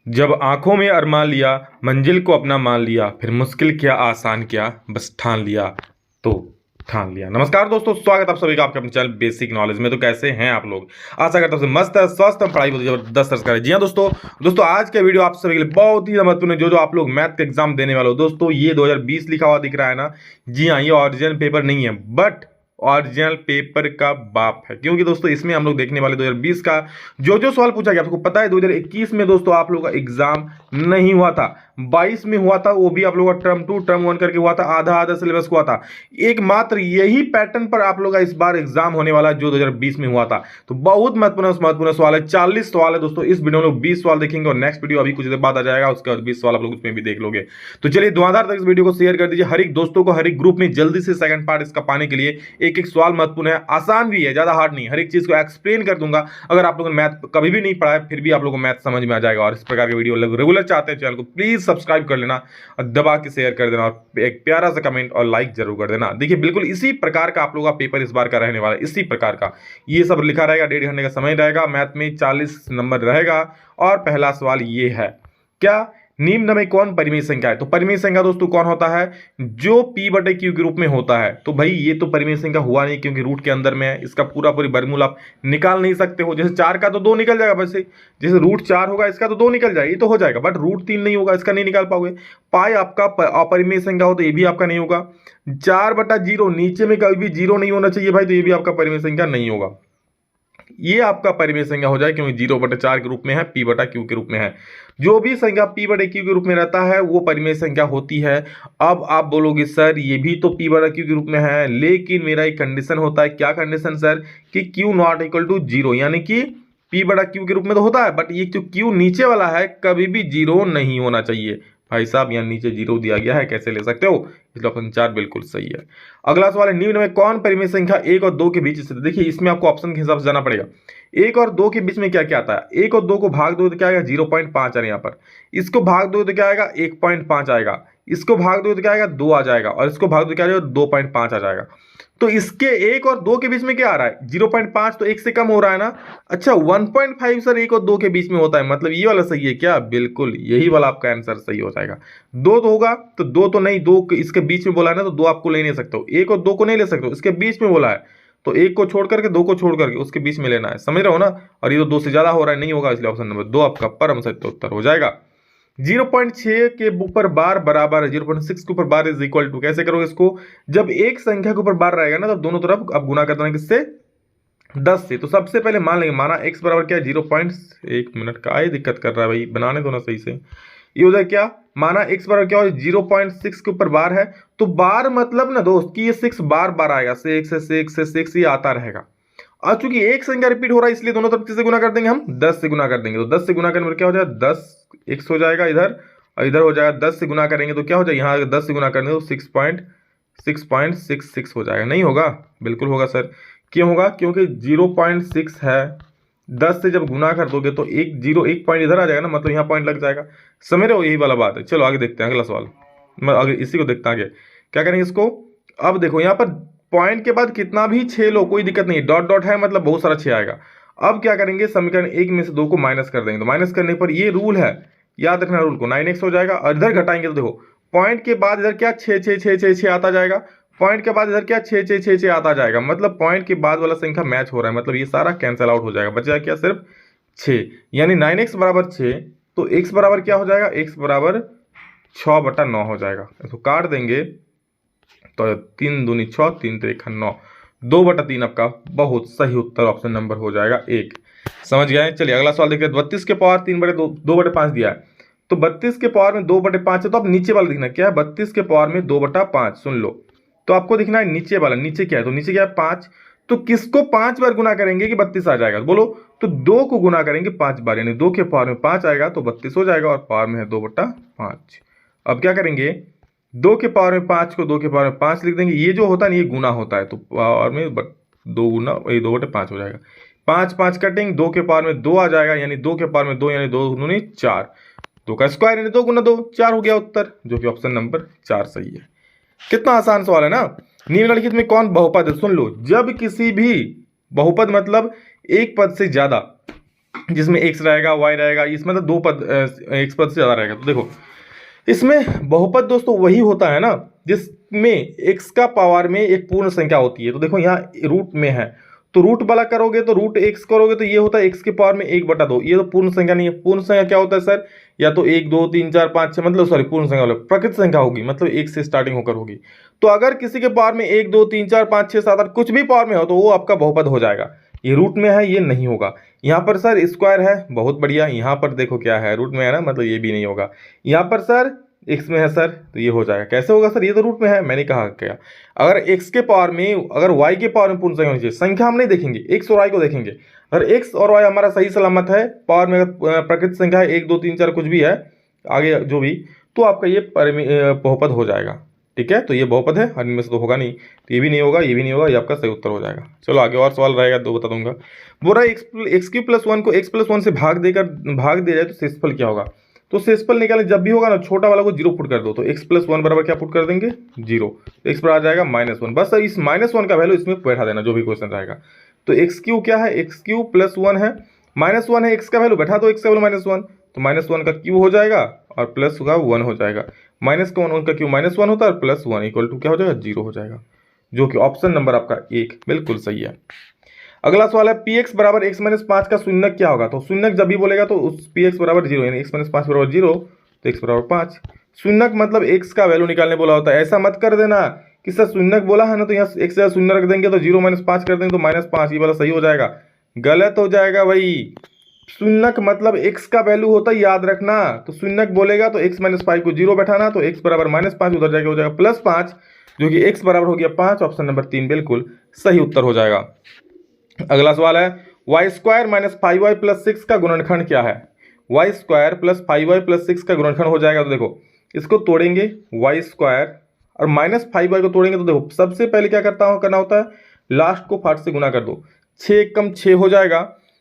जब आंखों में अरमान लिया, मंजिल को अपना मान लिया, फिर मुश्किल क्या आसान क्या, बस ठान लिया तो ठान लिया। नमस्कार दोस्तों, स्वागत आप सभी का आपके अपने चैनल बेसिक नॉलेज में। तो कैसे हैं आप लोग? आशा करता हूं मस्त है, स्वस्थ है, पढ़ाई बहुत जबरदस्त कर। जी हाँ दोस्तों आज का वीडियो आप सभी के लिए बहुत ही महत्वपूर्ण है। जो आप लोग मैथ का एग्जाम देने वाले हो दोस्तों, ये 2020 लिखा हुआ दिख रहा है ना? जी हाँ, ये ओरिजिनल पेपर नहीं है, बट ओरिजिनल पेपर का बाप है। क्योंकि दोस्तों इसमें हम लोग देखने वाले 2020 का जो सवाल पूछा गया। आपको पता है 2021 में दोस्तों आप लोगों का एग्जाम नहीं हुआ था, 22 में हुआ था, वो भी आप लोगों का टर्म 2 टर्म 1 करके हुआ था, आधा आधा सिलेबस हुआ था। एकमात्र यही पैटर्न पर आप लोगों का इस बार एग्जाम होने वाला जो 2020 में हुआ था। तो बहुत महत्वपूर्ण सवाल है, 40 सवाल है दोस्तों। इस वीडियो में लोग 20 सवाल देखेंगे और नेक्स्ट वीडियो अभी कुछ देर बाद आ जाएगा, उसके बाद 20 सवाल आप लोग उसमें भी देख लोगे। तो चलिए धुआंधार तक इस वीडियो को शेयर कर दीजिए हर एक दोस्तों को, हर एक ग्रुप में जल्दी से सेकंड पार्ट इसका पाने के लिए। एक एक सवाल महत्वपूर्ण है, आसान भी है, ज्यादा हार्ड नहीं, हर एक चीज को एक्सप्लेन कर दूंगा। अगर आप लोगों ने मैथ कभी भी नहीं पढ़ा है फिर भी आप लोगों को मैथ समझ में आ जाएगा। और इस प्रकार के वीडियो रेगुलर चाहते हैं चैनल को प्लीज सब्सक्राइब कर लेना और दबा के शेयर कर देना और एक प्यारा सा कमेंट और लाइक जरूर कर देना। देखिए बिल्कुल इसी प्रकार का आप लोगों का पेपर इस बार का रहने वाला है, इसी प्रकार का ये सब लिखा रहेगा। 1.5 घंटे का समय रहेगा, मैथ में 40 नंबर रहेगा। और पहला सवाल ये है, क्या निम्न में कौन परिमेय संख्या है? तो परिमेय संख्या दोस्तों कौन होता है? जो p बटे क्यू के रूप में होता है। तो भाई ये तो परिमेय संख्या हुआ नहीं, क्योंकि रूट के अंदर में है, इसका पूरी वर्गमूल आप निकाल नहीं सकते हो। जैसे 4 का तो 2 निकल जाएगा, वैसे जैसे रूट 4 होगा इसका तो 2 निकल जाएगा, ये तो हो जाएगा, बट रूट 3 नहीं होगा, इसका नहीं निकाल पाओगे। पाई आपका अपरिमेय संख्या हो तो ये भी आपका नहीं होगा। 4/0 नीचे में कभी भी 0 नहीं होना चाहिए भाई, तो ये भी आपका परिमेय संख्या नहीं होगा। ये आपका परिमेय संख्या हो जाए, क्योंकि 0/4 के रूप में है, p बटा क्यू के रूप में है। जो भी संख्या p बटे क्यू के रूप में रहता है वो परिमेय संख्या होती है। अब आप बोलोगे सर ये भी तो p बटा क्यू के रूप में है, लेकिन मेरा एक कंडीशन होता है। क्या कंडीशन सर? कि q नॉट इक्वल टू 0, यानी कि p बटा क्यू के रूप में तो होता है, बट ये जो q नीचे वाला है कभी भी 0 नहीं होना चाहिए। भाई साहब यहाँ नीचे 0 दिया गया है, कैसे ले सकते हो? इसलिए ऑप्शन 4 बिल्कुल सही है। अगला सवाल है, निम्न में कौन परिमेय संख्या 1 और 2 के बीच स्थित है? देखिए इसमें आपको ऑप्शन के हिसाब से जाना पड़ेगा। 1 और 2 के बीच में क्या क्या आता है? 1 और 2 को भाग दो तो क्या आएगा? 0.5 आ रहा है यहाँ पर। इसको भाग दो तो क्या आएगा? 1.5 आएगा। इसको भाग दो तो क्या आएगा? 2 आ जाएगा। और इसको भाग दो क्या आ जाएगा? 2.5 आ जाएगा। तो इसके 1 और 2 के बीच में क्या आ रहा है? 0.5, तो 1 से कम हो रहा है ना। अच्छा 1.5 सर 1 और 2 के बीच में होता है, मतलब ये वाला सही है क्या? बिल्कुल यही वाला आपका आंसर सही हो जाएगा। 2 तो होगा, तो 2 तो नहीं, 2 इसके बीच में बोला है ना, तो 2 आपको ले नहीं सकते हो। 1 और 2 को नहीं ले सकते हो, इसके बीच में बोला है, तो 1 को छोड़ करके 2 को छोड़ करके उसके बीच में लेना है, समझ रहे हो ना? और ये तो 2 से ज्यादा हो रहा है, नहीं होगा, इसलिए ऑप्शन नंबर 2 आपका परम सत्य उत्तर हो जाएगा। 0.6 के ऊपर बार बराबर है 0.6 के ऊपर बार इज इक्वल टू, कैसे करोगे इसको? जब एक संख्या के ऊपर बार रहेगा ना, तो दोनों तरफ आप गुना कर देना, किससे? 10 से। तो सबसे पहले मान लेंगे, माना x बराबर क्या है? 1 मिनट का आई दिक्कत कर रहा है भाई, बनाने दो ना सही से। ये हो जाए क्या? माना x बराबर क्या हो? 0.6 के ऊपर बार है, तो बार मतलब ना दोस्त कि ये 6 बार बार आएगा, 6 ये आता रहेगा। और चूंकि एक संख्या रिपीट हो रहा है, इसलिए दोनों तरफ किससे गुना कर देंगे? हम 10 से गुना कर देंगे। तो 10 से गुना करने पर क्या हो जाएगा? 10 x हो जाएगा इधर, और इधर हो जाएगा 10 से गुना करेंगे तो क्या हो जाएगा? यहाँ 10 से गुना करेंगे तो 6.66 हो जाएगा। नहीं होगा? बिल्कुल होगा सर। क्यों होगा? क्योंकि 0.6 है, 10 से जब गुना कर दोगे तो एक पॉइंट इधर आ जाएगा ना, मतलब यहाँ पॉइंट लग जाएगा। समझ रहे हो? यही वाला बात है। चलो आगे देखते हैं अगला सवाल। मैं आगे इसी को देखते हैं आगे क्या करेंगे इसको। अब देखो यहाँ पर पॉइंट के बाद कितना भी 6 लो, कोई दिक्कत नहीं, डॉट डॉट है मतलब बहुत सारा 6 आएगा। अब क्या करेंगे? समीकरण 1 में से 2 को माइनस कर देंगे। तो माइनस करने पर ये रूल है, याद रखना रूल को, 9x हो जाएगा। और इधर घटाएंगे तो देखो पॉइंट के बाद इधर क्या 6 आता जाएगा, पॉइंट के बाद इधर क्या 6 आता जाएगा, मतलब पॉइंट के बाद वाला संख्या मैच हो रहा है, मतलब ये सारा कैंसिल आउट हो जाएगा। बचा क्या? सिर्फ 6, यानी 9x बराबर 6। तो x बराबर क्या हो जाएगा? x बराबर 6/9 हो जाएगा। इसको काट देंगे तो 3 दूनी 6, 3 त्रिक 9, 2/3 आपका बहुत सही उत्तर ऑप्शन नंबर हो जाएगा 1। समझ गए? चलिए अगला सवाल देखते हैं। 32 के पावर 2/5 दिया है, तो 32 के पावर में 2/5 है, तो आप नीचे वाला दिखना क्या है? 32 के पावर में 2/5, सुन लो। तो आपको दिखना है नीचे वाला, नीचे क्या है? तो नीचे क्या है? 5। तो किसको 5 बार गुना करेंगे कि 32 आ जाएगा? बोलो। तो 2 को गुना करेंगे 5 बार, यानी 2 के पावर में 5 आएगा तो 32 हो जाएगा, और पावर में है 2/5। अब क्या करेंगे? 2 के पावर में 5 को 2 के पावर में 5 लिख देंगे। ये जो होता है ना, ये गुना होता है, तो पावर में 2 गुना 2/5 हो जाएगा। 5 5 कटेंगे, 2 के पावर में 2 आ जाएगा, यानी 2 के पावर में 2, यानी 2 दूनी 4, 2 का स्क्वायर यानी 2 गुना 2, 4 हो गया उत्तर, जो कि ऑप्शन नंबर 4 सही है। कितना आसान सवाल है ना? निम्नलिखित में कौन बहुपद है? सुन लो, जब किसी भी बहुपद मतलब एक पद से ज्यादा जिसमें x रहेगा y रहेगा, इसमें तो दो पद x पद से ज़्यादा रहेगा। तो देखो इसमें बहुपद दोस्तों वही होता है ना जिसमें x का पावर में एक पूर्ण संख्या होती है। तो देखो यहाँ रूट में है, तो रूट वाला करोगे तो रूट x करोगे तो ये होता है x के पावर में 1/2। ये तो पूर्ण संख्या नहीं है। पूर्ण संख्या क्या होता है सर? या तो 1 2 3 4 5 6, मतलब सॉरी पूर्ण संख्या वाला प्रकृत संख्या होगी, मतलब 1 से स्टार्टिंग होकर होगी। तो अगर किसी के पावर में 1 2 3 4 5 6 7 8 कुछ भी पावर में हो तो वो आपका बहुपद हो जाएगा। ये रूट में है, ये नहीं होगा। यहाँ पर सर स्क्वायर है, बहुत बढ़िया। यहाँ पर देखो क्या है, रूट में है ना, मतलब ये भी नहीं होगा। यहाँ पर सर x में है सर, तो ये हो जाएगा। कैसे होगा सर? ये तो रूट में है, मैंने कहा क्या। अगर x के पावर में, अगर y के पावर में पूर्ण संख्या होनी चाहिए। संख्या हम नहीं देखेंगे, x और y को देखेंगे। अगर x और y हमारा सही सलामत है, पावर में प्रकृत संख्या है 1 2 3 4 कुछ भी है आगे जो भी, तो आपका ये बहुपद हो जाएगा। ठीक है, तो ये बहुपद है, और इनमें से तो होगा नहीं, तो ये भी नहीं होगा, ये भी नहीं होगा, ये आपका सही उत्तर हो जाएगा। चलो आगे और सवाल रहेगा, दो बता दूंगा। बोल रहा है x3+1 को x+1 से भाग दिया जाए तो शेषफल क्या होगा? तो शेषफल निकालने जब भी होगा ना, छोटा वाला को 0 पुट कर दो, तो x+1 बराबर क्या पुट कर देंगे? 0। तो x पर आ जाएगा -1। बस इस -1 का वैल्यू इसमें बैठा देना जो भी क्वेश्चन रहेगा। तो x³ क्या है? x³ +1 है, -1 है, x का वैल्यू बैठा दो, x का वैल्यू -1, तो -1 का क्यूब हो जाएगा और प्लस होगा 1 हो जाएगा। माइनस का 1 का क्यूब -1 होता है, प्लस 1 इक्वल टू क्या हो जाएगा? 0 हो जाएगा, जो कि ऑप्शन नंबर आपका 1 बिल्कुल सही है। अगला सवाल है px बराबर x-5 का शून्यक क्या होगा? तो शून्यक जब भी बोलेगा तो उस px बराबर 0 यानी x-5 बराबर 0, तो x बराबर 5। शून्यक मतलब x का वैल्यू निकालने बोला होता है। ऐसा मत कर देना कि सर शून्यक बोला है ना तो यहाँ x से शून्य रख देंगे तो 0 - 5 कर देंगे तो -5, ये वाला सही हो जाएगा। गलत हो जाएगा भाई। शून्यक मतलब x का वैल्यू होता है, याद रखना। तो शून्यक बोलेगा तो x - 5 को 0 बैठाना, तो x बराबर -5, उधर जाके हो जाएगा +5, जो कि x बराबर हो गया 5। ऑप्शन नंबर 3 बिल्कुल सही उत्तर हो जाएगा। अगला सवाल है y² - 5y + 6 का गुणनखंड क्या है? y² + 5y + 6 का गुणनखंड हो जाएगा। तो देखो इसको तोड़ेंगे, y² और -5y को तोड़ेंगे, तो देखो सबसे पहले क्या करना होता है, लास्ट को 5 से गुना कर दो, 6 एकम 6 हो जाएगा।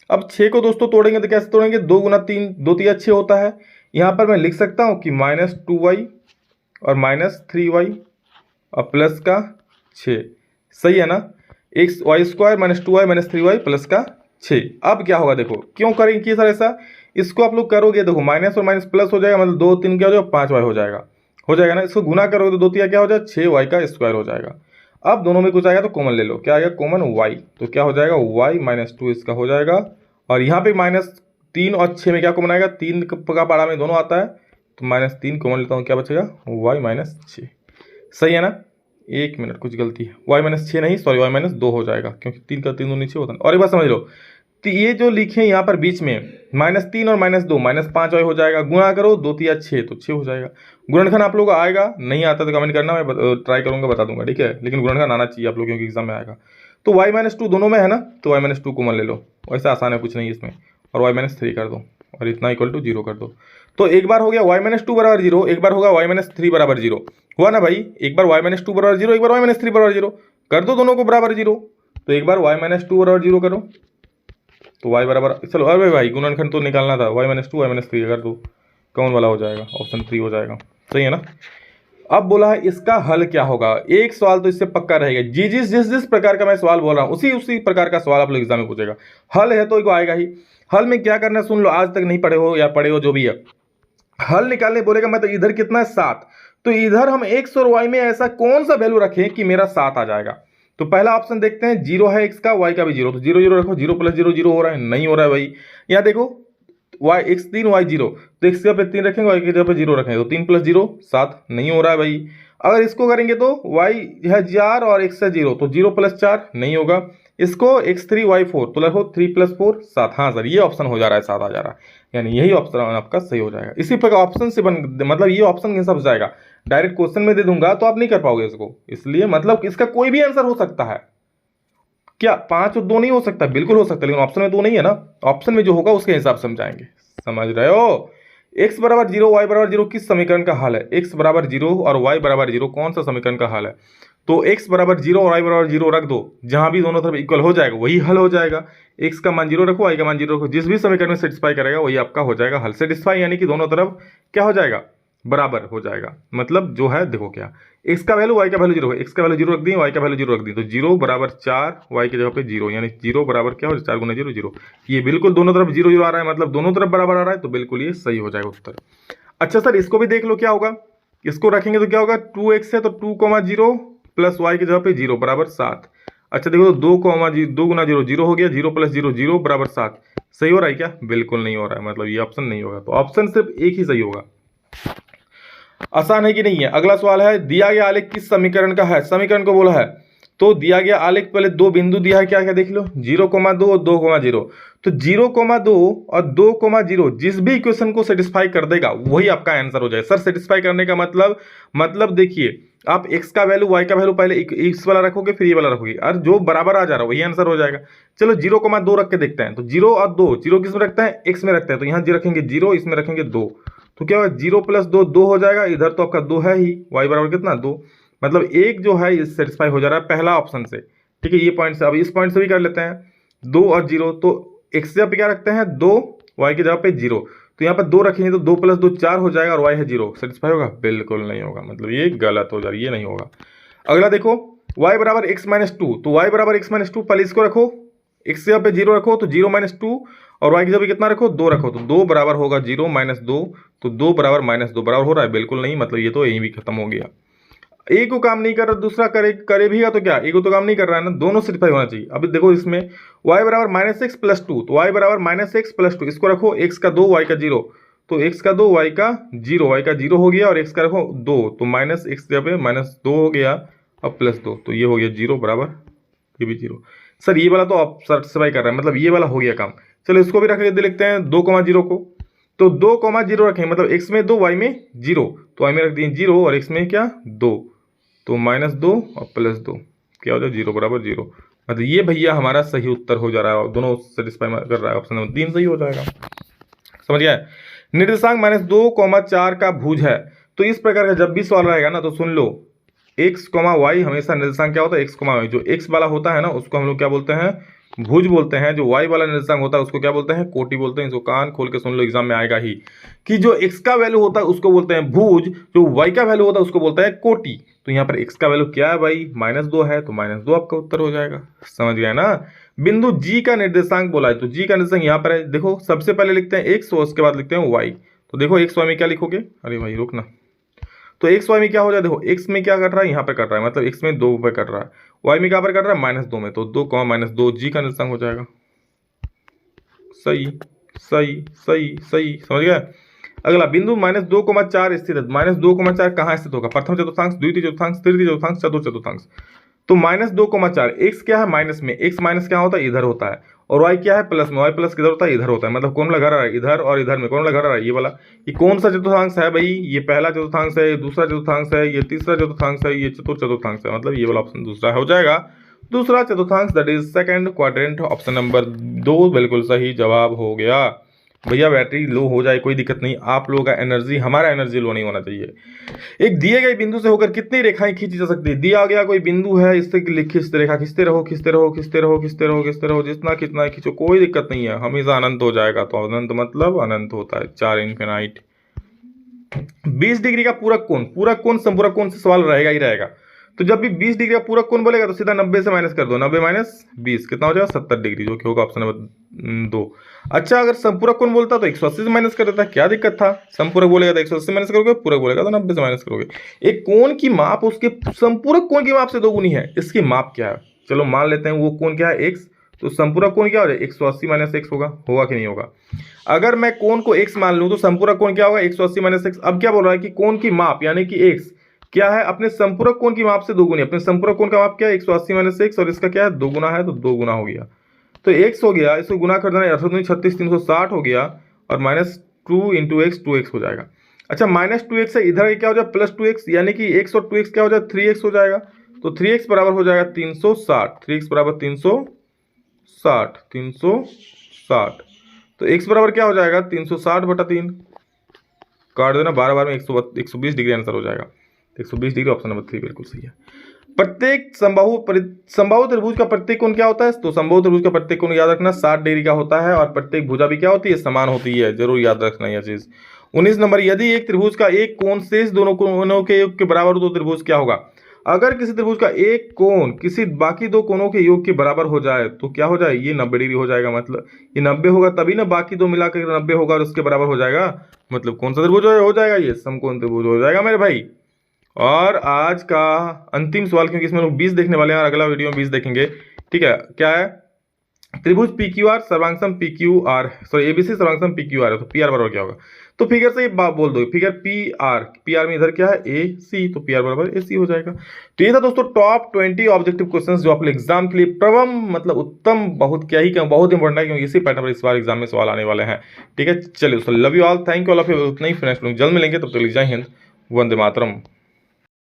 अब 6 को दोस्तों तोड़ेंगे तो कैसे तोड़ेंगे? 2 × 3 2 × 6 होता है। यहाँ पर मैं लिख सकता हूँ कि -2y और -3y और प्लस का 6, सही है ना? y² - 2y - 3y प्लस का 6। अब क्या होगा देखो, क्यों करेंगे सर ऐसा? इसको आप लोग करोगे, देखो माइनस और माइनस प्लस हो जाएगा, मतलब 2 3 क्या हो जाएगा? 5y हो जाएगा ना। इसको गुना करोगे तो 2 3 क्या हो जाएगा? 6y का स्क्वायर हो जाएगा। अब दोनों में कुछ आएगा तो कॉमन ले लो, क्या आएगा? कॉमन y, तो क्या हो जाएगा? y - 2 इसका हो जाएगा। और यहाँ पे -3 और 6 में क्या कॉमन आएगा? 3 का पारा में दोनों आता है, तो -3 कॉमन लेता हूँ, क्या बचेगा? y - 6, सही है ना? 1 मिनट, कुछ गलती है, y - 6 नहीं, सॉरी y - 2 हो जाएगा, क्योंकि 3 का 3 दो नीचे होता है। और एक बात समझ लो, तो ये जो लिखे यहाँ पर बीच में -3 और -2 -5y हो जाएगा। गुणा करो 2 3 6, तो 6 हो जाएगा। गुणनखंड आप लोग को आएगा, नहीं आता तो कमेंट करना, मैं ट्राई करूंगा, बता दूंगा, ठीक है? लेकिन गुणनखंड आना चाहिए आप लोग, क्योंकि एग्जाम में आएगा। तो y - 2 दोनों में है ना, तो y - 2 कॉमन ले लो, वैसे आसान है, कुछ नहीं इसमें। और y - 3 कर दो, और इतना इक्वल टू 0 कर दो। तो एक बार हो गया y - 2 बराबर 0, एक बार होगा y - 3 बराबर 0, हुआ ना भाई? एक बार y - 2 बराबर 0, एक बार y - 3 बराबर 0, कर दो दोनों को बराबर 0। तो एक बार y - 2 बराबर 0 करो, तो y बराबर, चलो अरे भाई गुणनखंड तो निकालना था, y - 2 y - 3 कर दो, कौन वाला हो जाएगा? ऑप्शन 3 हो जाएगा, सही है ना? अब बोला है इसका हल क्या होगा। एक सवाल तो इससे पक्का रहेगा, जिस प्रकार का मैं सवाल बोल रहा हूँ उसी प्रकार का सवाल आप लोग एग्जाम में पूछेगा। हल है तो आएगा ही। हल में क्या करना है सुन लो, आज तक नहीं पढ़े हो या पढ़े हो जो भी है। हल निकालने बोलेगा, मतलब इधर कितना है? 7, तो इधर हम x और y में ऐसा कौन सा वैल्यू रखें कि मेरा 7 आ जाएगा। तो पहला ऑप्शन देखते हैं, 0 है x का, y का भी 0, तो 0 0 रखो, 0 + 0 0 हो रहा है, नहीं हो रहा है भाई। यहाँ देखो x 3 y 0, तो x के पे 3 रखेंगे, y की जगह पे 0 रखेंगे, तो 3 + 0 7, नहीं हो रहा है भाई। अगर इसको करेंगे तो y है 4 और x है 0, तो 0 + 4 नहीं होगा। इसको x3 y4, तो लगो 3 + 4 7, हाँ सर ये ऑप्शन हो जा रहा है, 7 आ जा रहा है, यानी यही ऑप्शन आपका सही हो जाएगा। इसी प्रकार ऑप्शन से मतलब ये ऑप्शन के हिसाब से जाएगा। डायरेक्ट क्वेश्चन में दे दूंगा तो आप नहीं कर पाओगे इसको, इसलिए मतलब इसका कोई भी आंसर हो सकता है। क्या 5 और 2 नहीं हो सकता? बिल्कुल हो सकता है, लेकिन ऑप्शन में 2 नहीं है ना। ऑप्शन में जो होगा उसके हिसाब से समझाएंगे, समझ रहे हो? x बराबर 0 y बराबर 0 किस समीकरण का हल है? x बराबर 0 और y बराबर 0 कौन सा समीकरण का हल है? तो x बराबर 0 और y बराबर 0 रख दो, जहां भी दोनों तरफ इक्वल हो जाएगा वही हल हो जाएगा। x का मान 0 रखो, y का मान 0 रखो, जिस भी समीकरण में सेटिस्फाई करेगा वही आपका हो जाएगा हल। सेटिस्फाई यानी कि दोनों तरफ क्या हो जाएगा? बराबर हो जाएगा। मतलब जो है देखो क्या, x का वैल्यू y का वैल्यू 0 है, x का वैल्यू 0 रख दी, y का वैल्यू 0 रख दी, तो 0 बराबर 4, y की जगह पे 0, यानी 0 बराबर क्या हो, 4 गुना 0 0। ये बिल्कुल दोनों तरफ 0 0 आ रहा है, मतलब दोनों तरफ बराबर आ रहा है, तो बिल्कुल ये सही हो जाएगा उत्तर। अच्छा सर इसको भी देख लो क्या होगा, इसको रखेंगे तो क्या होगा, 2x है तो 2,0 प्लस y की जगह पे 0 बराबर 7। अच्छा देखो 2 गुना 0 0 हो गया, 0 प्लस 0 0 बराबर 7। सही हो रहा है क्या? बिल्कुल नहीं हो रहा है, मतलब ये ऑप्शन नहीं होगा, तो ऑप्शन सिर्फ एक ही सही होगा। आसान है कि नहीं है? अगला सवाल है, दिया गया आलेख किस समीकरण का है? समीकरण को बोला है, तो दिया गया आलेख पहले दो बिंदु दिया है, क्या क्या देख लो, 0,2 और 2,0। तो 0,2 और 2,0 जिस भी इक्वेशन को सेटिस्फाई कर देगा वही आपका आंसर हो जाए। सर सेटिस्फाई करने का मतलब देखिए, आप x का वैल्यू y का वैल्यू पहले इस वाला रखोगे फिर ये वाला रखोगे, और जो बराबर आ जा रहा है वही आंसर हो जाएगा। चलो 0,2 रख के देखते हैं, तो 0 और 2, 0 किस में रखते हैं, x में रखते हैं, तो यहाँ रखेंगे 0, इसमें रखेंगे 2, तो क्या होगा 0 प्लस 2 2 हो जाएगा, इधर तो आपका 2 है ही, y बराबर कितना 2, मतलब एक जो है ये सेटिस्फाई हो जा रहा है पहला ऑप्शन से। ठीक है, ये पॉइंट से, अब इस पॉइंट से भी कर लेते हैं, 2 और 0, तो x से आप क्या रखते हैं 2, y की जगह पे 0, तो यहाँ पर 2 रखेंगे तो 2 प्लस 2 4 हो जाएगा, और y है 0, सेटिस्फाई होगा? बिल्कुल नहीं होगा, मतलब ये गलत हो जा रही है, ये नहीं होगा। अगला देखो, y बराबर x माइनस 2, तो y बराबर x माइनस 2, पहले इसको रखो, x की जगह पे 0 रखो, तो 0 माइनस 2, और y की जगह पे कितना रखो 2 रखो, तो 2 बराबर होगा 0 माइनस 2, तो 2 बराबर माइनस 2 बराबर हो रहा है? बिल्कुल नहीं, मतलब ये तो यहीं भी खत्म हो गया। एक को काम नहीं कर रहा, दूसरा करे भी तो क्या, एक को तो काम नहीं कर रहा है ना, दोनों सेटिस्फाई होना चाहिए। अभी देखो इसमें y बराबर माइनस एक्स प्लस 2, तो y बराबर माइनस एक्स प्लस 2, इसको रखो, x का 2 y का 0, तो x का 2 y का 0 हो गया, और x का रखो 2, तो माइनस एक्स जगह पे माइनस 2 हो गया, अब प्लस 2, तो ये हो गया 0 बराबर, ये भी 0। सर ये वाला तो आप सेटिस्फाई कर रहे हैं, मतलब ये वाला हो गया काम। चलो इसको भी रख देते, लिखते हैं 2,0 को, तो 2,0 रखें, मतलब x में 2 y में 0, तो y में रख दिए 0 और x में क्या 2, तो माइनस 2 और प्लस 2, क्या हो जाए 0 बराबर 0। मतलब ये भैया हमारा सही उत्तर हो जा रहा है, दोनों सेटिस्फाई कर रहा है, ऑप्शन नंबर 3 सही हो जाएगा। समझ गया? निर्देशांक -2,4 का भुज है, तो इस प्रकार का जब भी सवाल रहेगा ना तो सुन लो, x, y हमेशा निर्देशांक क्या होता है, x, y, जो x वाला होता है ना उसको हम लोग क्या बोलते हैं, भुज बोलते हैं, जो y वाला निर्देशांक होता है उसको क्या बोलते हैं, कोटि बोलते हैं। इसको कान खोल के सुन लो, एग्जाम में आएगा ही, कि जो x का वैल्यू होता है उसको बोलते हैं भुज, जो y का वैल्यू होता है उसको बोलता है कोटि। तो यहाँ पर x का वैल्यू क्या है भाई, -2 है, तो -2 आपका उत्तर हो जाएगा। समझ गया ना? बिंदु G का निर्देशांक बोला है, तो G का निर्देशांक यहाँ पर है, देखो सबसे पहले लिखते हैं x और उसके बाद लिखते हैं y। तो देखो x y में क्या लिखोगे, अरे भाई रुकना, तो एक्स वाई में क्या हो जाए, देखो एक्स में क्या कर रहा है, यहाँ पे कर रहा है, मतलब एक्स में 2 पे कर रहा है, वाई में क्या पर कर रहा है -2 में, तो 2 -2 जी का निर्देशांक हो जाएगा। सही सही सही सही, समझ गया? अगला बिंदु -2,4 स्थित है, -2,4 कहाँ स्थित होगा, प्रथम चतुर्थांश, द्वितीय चतुर्थांश, तृतीय चतुर्थांश, चतुर्थ चतुर्थांश। तो -2,4, एक्स क्या है माइनस में, एक्स माइनस क्या होता है, इधर होता है, और वाई क्या है प्लस में, वाई प्लस किधर होता है, इधर होता है, मतलब कौन वाला घर आ रहा है, इधर, और इधर में कौन वाला घर आ रहा है, ये वाला। ये कौन सा चतुर्थांश है भाई, ये पहला चतुर्थांश है, ये दूसरा चतुर्थांश है, ये तीसरा चतुर्थांश है, ये चतुर्थ चतुर्थांश है, मतलब ये वाला ऑप्शन दूसरा हो जाएगा, दूसरा चतुर्थांश, that is second quadrant, option number 2 बिल्कुल सही जवाब हो गया। भैया बैटरी लो हो जाए कोई दिक्कत नहीं, आप लोगों का एनर्जी, हमारा एनर्जी लो नहीं होना चाहिए। एक दिए गए बिंदु से होकर कितनी रेखाएं खींची जा सकती है, दिया गया कोई बिंदु है, इससे रेखा खींचते रहो, खींचते रहो, खींचते रहो, खींचते रहो, खींचते रहो, जितना खींचना है खींचो, कोई दिक्कत नहीं है, हमेशा अनंत हो जाएगा। तो अनंत मतलब अनंत होता है, 4 इनफिनाइट। 20 डिग्री का पूरक कोण संपूरक कोण से सवाल रहेगा ही रहेगा। तो जब भी 20 डिग्री का पूरक कोण बोलेगा तो सीधा 90 से माइनस कर दो, 90 माइनस 20 कितना हो जाएगा 70 डिग्री, जो कि होगा ऑप्शन नंबर 2। अच्छा अगर संपूरक कोण बोलता तो 180 से माइनस कर देता, क्या दिक्कत था, संपूरक बोलेगा तो 180 से माइनस करोगे, पूरक बोलेगा तो 90 से माइनस करोगे। एक कोण की माप उसके संपूरक कोण की माप से 2 गुनी है, इसकी माप क्या है, चलो मान लेते हैं वो कोण क्या है x, तो संपूरक कोण क्या हो जाएगा 180 माइनस x होगा कि नहीं होगा। अगर मैं कोण को x मान लूं तो संपूरक कोण क्या होगा 180 माइनस x। अब क्या बोल रहा है कि कोण की माप यानी कि x क्या है, अपने संपूरक कोण की माप से 2 गुनी, अपने संपूरक कोण का माप क्या है 180 माइनस x, और इसका क्या है 2 गुना है, तो 2 गुना हो गया, तो x हो गया, इसको गुना कर देना 36 360 हो गया, और -2 × x 2x हो जाएगा। अच्छा -2x है, इधर क्या हो जाएगा +2x, यानी कि x और 2x क्या हो जाएगा 3x हो जाएगा, तो 3x बराबर हो जाएगा 360, 3x बराबर 360, तो x बराबर क्या हो जाएगा 360/3, काट देना 12 में 120 डिग्री आंसर हो जाएगा, 120 डिग्री ऑप्शन नंबर 3 बिल्कुल सही है। प्रत्येक समबाहु त्रिभुज का प्रत्येक कोण क्या होता है, तो समबाहु त्रिभुज का प्रत्येक कोण याद रखना 60 डिग्री का होता है, और प्रत्येक भुजा भी क्या होती है समान होती है, जरूर याद रखना यह चीज। 19 नंबर, यदि एक त्रिभुज का एक कोण शेष दोनों कोणों के योग के बराबर हो तो त्रिभुज क्या होगा? अगर किसी त्रिभुज का एक कोण किसी बाकी दो कोणों के योग के बराबर हो जाए तो क्या हो जाए? ये 90 डिग्री हो जाएगा। मतलब ये 90 होगा तभी ना बाकी दो मिलाकर 90 होगा और उसके बराबर हो जाएगा। मतलब कौन सा त्रिभुज हो जाएगा? ये समकोण त्रिभुज हो जाएगा मेरे भाई। और आज का अंतिम सवाल, क्योंकि इसमें लोग 20 देखने वाले हैं और अगला वीडियो में 20 देखेंगे, ठीक है। क्या है? त्रिभुज पी क्यू आर सर्वांगसम P Q R, sorry ABC सर्वांगसम पी क्यू आर है तो पी आर बराबर क्या होगा? तो फिगर से ये बात बोल दो, फिगर पी आर में इधर क्या है? ए सी, तो पी आर बराबर ए सी हो जाएगा। तो ये था दोस्तों टॉप 20 ऑब्जेक्टिव क्वेश्चंस जो आप एग्जाम के लिए प्रबम मतलब उत्तम, बहुत क्या ही बहुत इंपॉर्टेंट है, क्योंकि इसी पैटर्न पर इस बार एग्जाम में सवाल आने वाले हैं। ठीक है, चलिए दोस्तों, love you all, thank you all of you. उतना ही फ्रेंड्स, जल्द मिलेंगे, तब तक जय हिंद, वंदे मातरम।